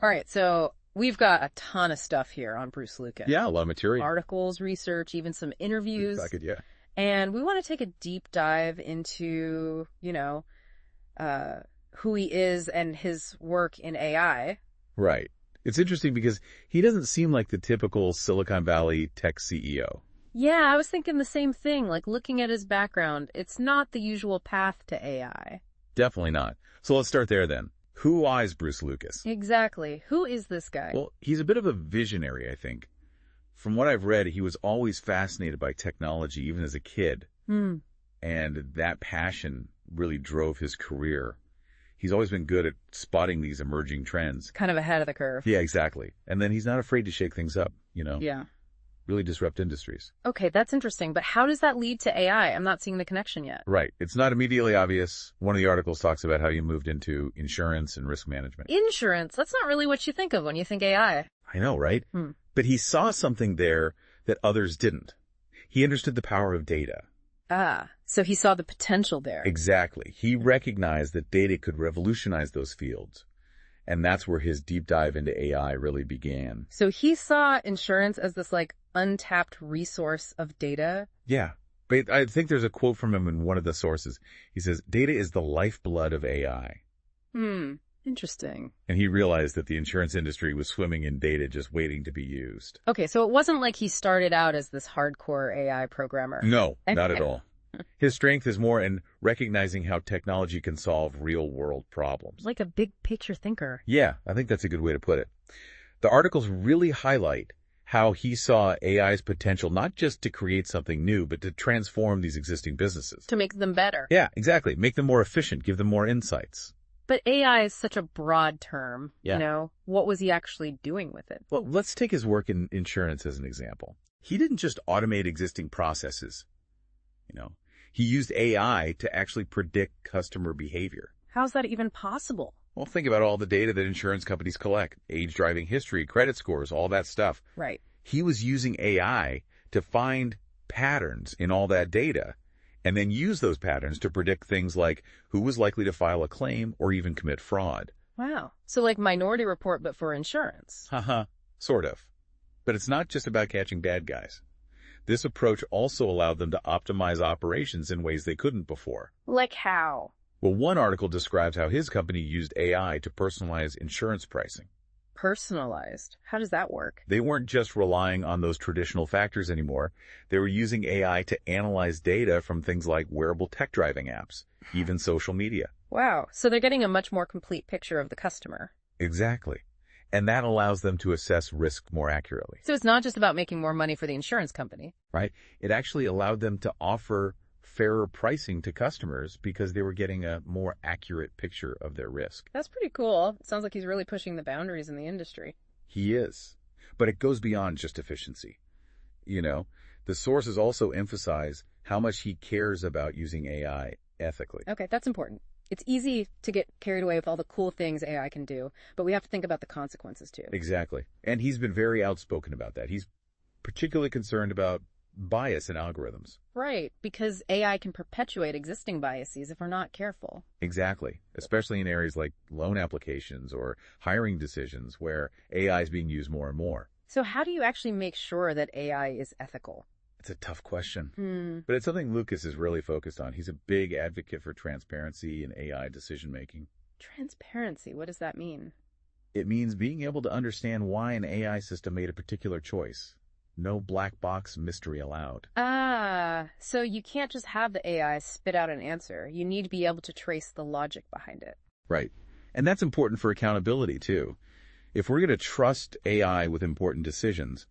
All right, so we've got a ton of stuff here on Bruce Lucas. Yeah, a lot of material. Articles, research, even some interviews. Yeah. And we want to take a deep dive into, who he is and his work in AI. Right. It's interesting because he doesn't seem like the typical Silicon Valley tech CEO. Yeah, I was thinking the same thing. Like, looking at his background, it's not the usual path to AI. Definitely not. So let's start there then. Who is Bruce Lucas? Exactly. Who is this guy? Well, he's a bit of a visionary, I think. From what I've read, he was always fascinated by technology, even as a kid. And that passion really drove his career. He's always been good at spotting these emerging trends. Kind of ahead of the curve. Yeah, exactly. And then he's not afraid to shake things up, Yeah. Really disrupt industries. Okay, that's interesting. But how does that lead to AI? I'm not seeing the connection yet. Right. It's not immediately obvious. One of the articles talks about how he moved into insurance and risk management. Insurance? That's not really what you think of when you think AI. I know, right? But he saw something there that others didn't. He understood the power of data. Ah, so he saw the potential there. Exactly. He recognized that data could revolutionize those fields. And that's where his deep dive into AI really began. So he saw insurance as this, untapped resource of data? Yeah. But I think there's a quote from him in one of the sources. He says, data is the lifeblood of AI. Interesting. And he realized that the insurance industry was swimming in data just waiting to be used. Okay, so it wasn't like he started out as this hardcore AI programmer. No, not at all. His strength is more in recognizing how technology can solve real-world problems. Like a big picture thinker. Yeah, I think that's a good way to put it. The articles really highlight how he saw AI's potential not just to create something new, but to transform these existing businesses. To make them better. Yeah, exactly. Make them more efficient, give them more insights. But AI is such a broad term. Yeah. What was he actually doing with it? Well, let's take his work in insurance as an example. He didn't just automate existing processes. He used AI to actually predict customer behavior. How's that even possible? Well, think about all the data that insurance companies collect. Age, driving history, credit scores, all that stuff. Right. He was using AI to find patterns in all that data and then use those patterns to predict things like who was likely to file a claim or even commit fraud. Wow. So like Minority Report, but for insurance. Haha, sort of. But it's not just about catching bad guys. This approach also allowed them to optimize operations in ways they couldn't before. Like how? Well, one article describes how his company used AI to personalize insurance pricing. Personalized? How does that work? They weren't just relying on those traditional factors anymore. They were using AI to analyze data from things like wearable tech driving apps, even social media. Wow. So they're getting a much more complete picture of the customer. Exactly. And that allows them to assess risk more accurately. So it's not just about making more money for the insurance company. Right? It actually allowed them to offer fairer pricing to customers because they were getting a more accurate picture of their risk. That's pretty cool. It sounds like he's really pushing the boundaries in the industry. He is. But it goes beyond just efficiency. The sources also emphasize how much he cares about using AI ethically. Okay, that's important. It's easy to get carried away with all the cool things AI can do, but we have to think about the consequences too. Exactly. And he's been very outspoken about that. He's particularly concerned about bias in algorithms. Right, because AI can perpetuate existing biases if we're not careful. Exactly. Especially in areas like loan applications or hiring decisions where AI is being used more and more. So how do you actually make sure that AI is ethical? It's a tough question, but it's something Lucas is really focused on. He's a big advocate for transparency in AI decision-making. Transparency, what does that mean? It means being able to understand why an AI system made a particular choice. No black box mystery allowed. Ah, so you can't just have the AI spit out an answer. You need to be able to trace the logic behind it. Right. And that's important for accountability, too. If we're going to trust AI with important decisions,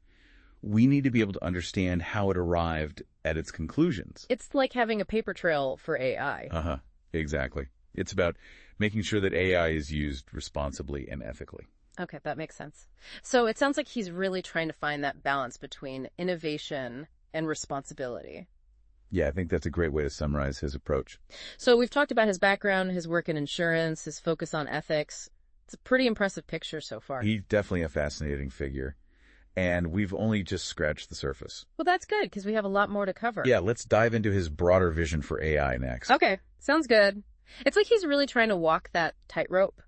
we need to be able to understand how it arrived at its conclusions. It's like having a paper trail for AI. Exactly. It's about making sure that AI is used responsibly and ethically. Okay, that makes sense. So it sounds like he's really trying to find that balance between innovation and responsibility. Yeah, I think that's a great way to summarize his approach. So we've talked about his background, his work in insurance, his focus on ethics. It's a pretty impressive picture so far. He's definitely a fascinating figure. And we've only just scratched the surface. Well, that's good, because we have a lot more to cover. Yeah, let's dive into his broader vision for AI next. Okay, sounds good. It's like he's really trying to walk that tightrope,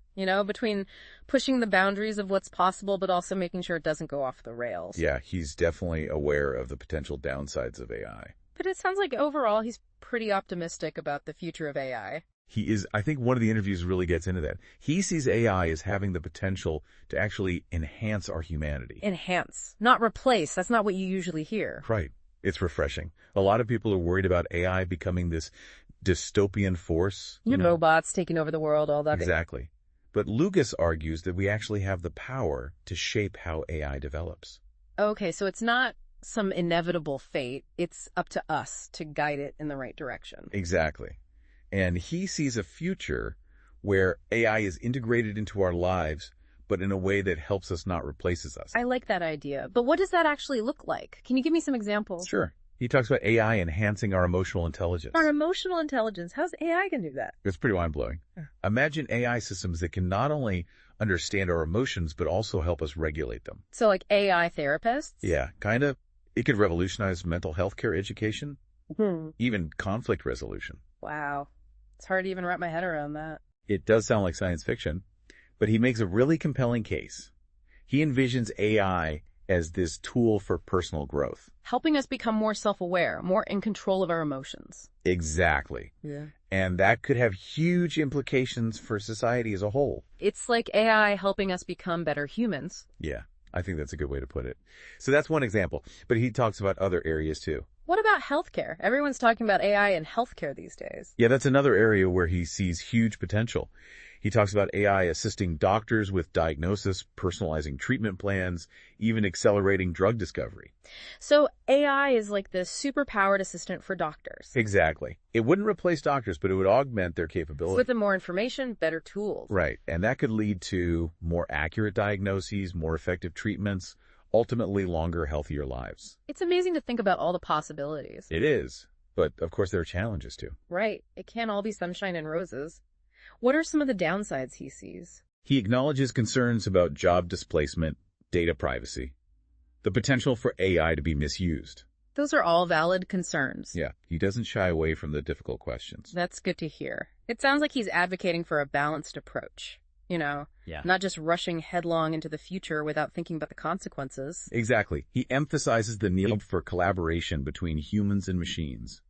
between pushing the boundaries of what's possible, but also making sure it doesn't go off the rails. Yeah, he's definitely aware of the potential downsides of AI. But it sounds like overall he's pretty optimistic about the future of AI. He is, I think one of the interviews really gets into that. He sees AI as having the potential to actually enhance our humanity. Enhance, not replace. That's not what you usually hear. Right. It's refreshing. A lot of people are worried about AI becoming this dystopian force. Robots taking over the world, all that. Exactly. But Lucas argues that we actually have the power to shape how AI develops. Okay, so it's not some inevitable fate. It's up to us to guide it in the right direction. Exactly. And he sees a future where AI is integrated into our lives, but in a way that helps us, not replaces us. I like that idea. But what does that actually look like? Can you give me some examples? Sure. He talks about AI enhancing our emotional intelligence. Our emotional intelligence. How's AI going to do that? It's pretty mind-blowing. Yeah. Imagine AI systems that can not only understand our emotions, but also help us regulate them. So like AI therapists? Yeah, kind of. It could revolutionize mental health care education, even conflict resolution. Wow. It's hard to even wrap my head around that. It does sound like science fiction, but he makes a really compelling case. He envisions AI as this tool for personal growth. Helping us become more self-aware, more in control of our emotions. Exactly. Yeah. And that could have huge implications for society as a whole. It's like AI helping us become better humans. Yeah, I think that's a good way to put it. So that's one example, but he talks about other areas too. What about healthcare? Everyone's talking about AI in healthcare these days. Yeah, that's another area where he sees huge potential. He talks about AI assisting doctors with diagnosis, personalizing treatment plans, even accelerating drug discovery. So AI is like the superpowered assistant for doctors. Exactly. It wouldn't replace doctors, but it would augment their capability. With the more information, better tools. Right. And that could lead to more accurate diagnoses, more effective treatments, ultimately longer, healthier lives. It's amazing to think about all the possibilities. It is. But, of course, there are challenges, too. Right. It can't all be sunshine and roses. What are some of the downsides he sees? He acknowledges concerns about job displacement, data privacy, the potential for AI to be misused. Those are all valid concerns. Yeah, he doesn't shy away from the difficult questions. That's good to hear. It sounds like he's advocating for a balanced approach. Not just rushing headlong into the future without thinking about the consequences. Exactly. He emphasizes the need for collaboration between humans and machines.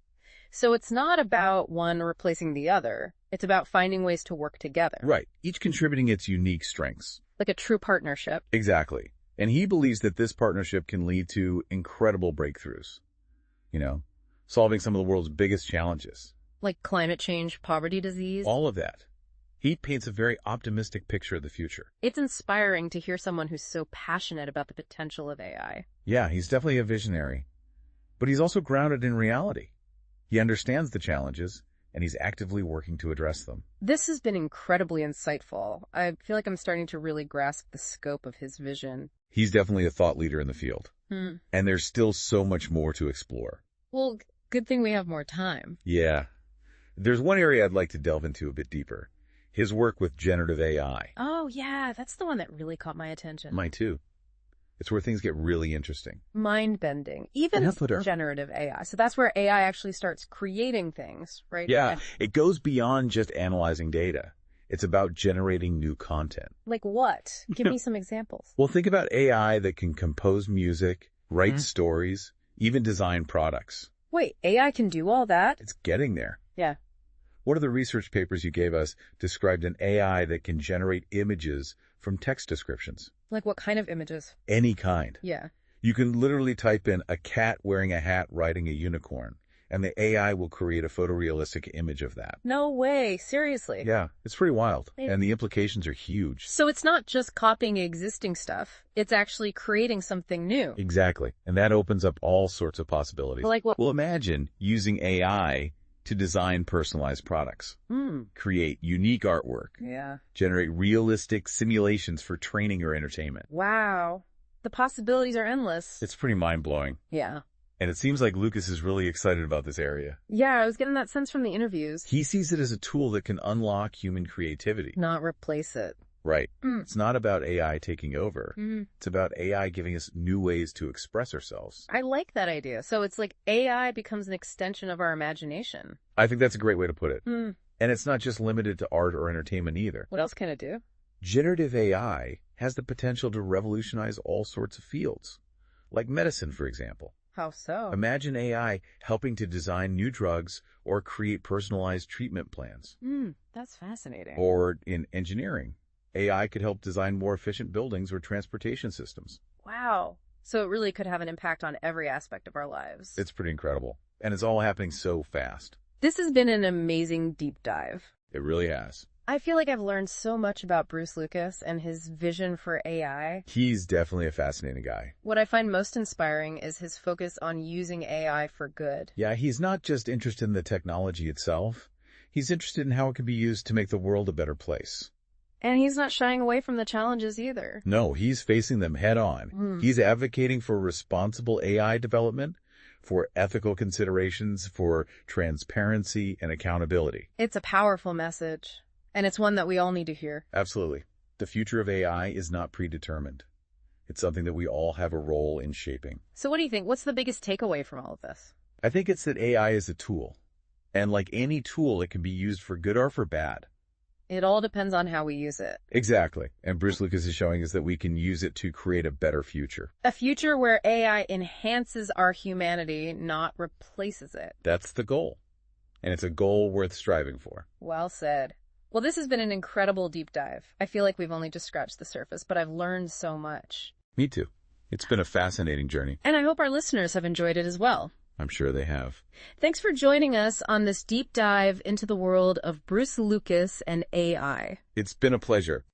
So it's not about one replacing the other. It's about finding ways to work together. Right. Each contributing its unique strengths. Like a true partnership. Exactly. And he believes that this partnership can lead to incredible breakthroughs. Solving some of the world's biggest challenges. Like climate change, poverty, disease. All of that. He paints a very optimistic picture of the future. It's inspiring to hear someone who's so passionate about the potential of AI. Yeah, he's definitely a visionary. But he's also grounded in reality. He understands the challenges, and he's actively working to address them. This has been incredibly insightful. I feel like I'm starting to really grasp the scope of his vision. He's definitely a thought leader in the field. And there's still so much more to explore. Well, good thing we have more time. Yeah. There's one area I'd like to delve into a bit deeper. His work with generative AI. Oh, yeah, that's the one that really caught my attention. Mine too. It's where things get really interesting. Mind-bending. Even generative AI. So that's where AI actually starts creating things, right? Yeah, it goes beyond just analyzing data. It's about generating new content. Like what? Give me some examples. Well, think about AI that can compose music, write stories, even design products. Wait, AI can do all that? It's getting there. Yeah. One of the research papers you gave us described an AI that can generate images from text descriptions. Like what kind of images? Any kind. Yeah. You can literally type in a cat wearing a hat riding a unicorn, and the AI will create a photorealistic image of that. No way. Seriously. Yeah, it's pretty wild, and the implications are huge. So it's not just copying existing stuff. It's actually creating something new. Exactly, and that opens up all sorts of possibilities. Like what? Well, imagine using AI to design personalized products, create unique artwork, generate realistic simulations for training or entertainment. Wow. The possibilities are endless. It's pretty mind-blowing. Yeah. And it seems like Lucas is really excited about this area. Yeah, I was getting that sense from the interviews. He sees it as a tool that can unlock human creativity. Not replace it. Right. It's not about AI taking over. It's about AI giving us new ways to express ourselves. I like that idea. So it's like AI becomes an extension of our imagination. I think that's a great way to put it. And it's not just limited to art or entertainment either. What else can it do? Generative AI has the potential to revolutionize all sorts of fields, like medicine, for example. How so? Imagine AI helping to design new drugs or create personalized treatment plans. That's fascinating. Or in engineering, AI could help design more efficient buildings or transportation systems. Wow. So it really could have an impact on every aspect of our lives. It's pretty incredible. And it's all happening so fast. This has been an amazing deep dive. It really has. I feel like I've learned so much about Bruce Lucas and his vision for AI. He's definitely a fascinating guy. What I find most inspiring is his focus on using AI for good. Yeah, he's not just interested in the technology itself. He's interested in how it can be used to make the world a better place. And he's not shying away from the challenges either. No, he's facing them head on. He's advocating for responsible AI development, for ethical considerations, for transparency and accountability. It's a powerful message, and it's one that we all need to hear. Absolutely. The future of AI is not predetermined. It's something that we all have a role in shaping. So what do you think? What's the biggest takeaway from all of this? I think it's that AI is a tool. And like any tool, it can be used for good or for bad. It all depends on how we use it. Exactly. And Bruce Lucas is showing us that we can use it to create a better future. A future where AI enhances our humanity, not replaces it. That's the goal. And it's a goal worth striving for. Well said. Well, this has been an incredible deep dive. I feel like we've only just scratched the surface, but I've learned so much. Me too. It's been a fascinating journey. And I hope our listeners have enjoyed it as well. I'm sure they have. Thanks for joining us on this deep dive into the world of Bruce Lucas and AI. It's been a pleasure.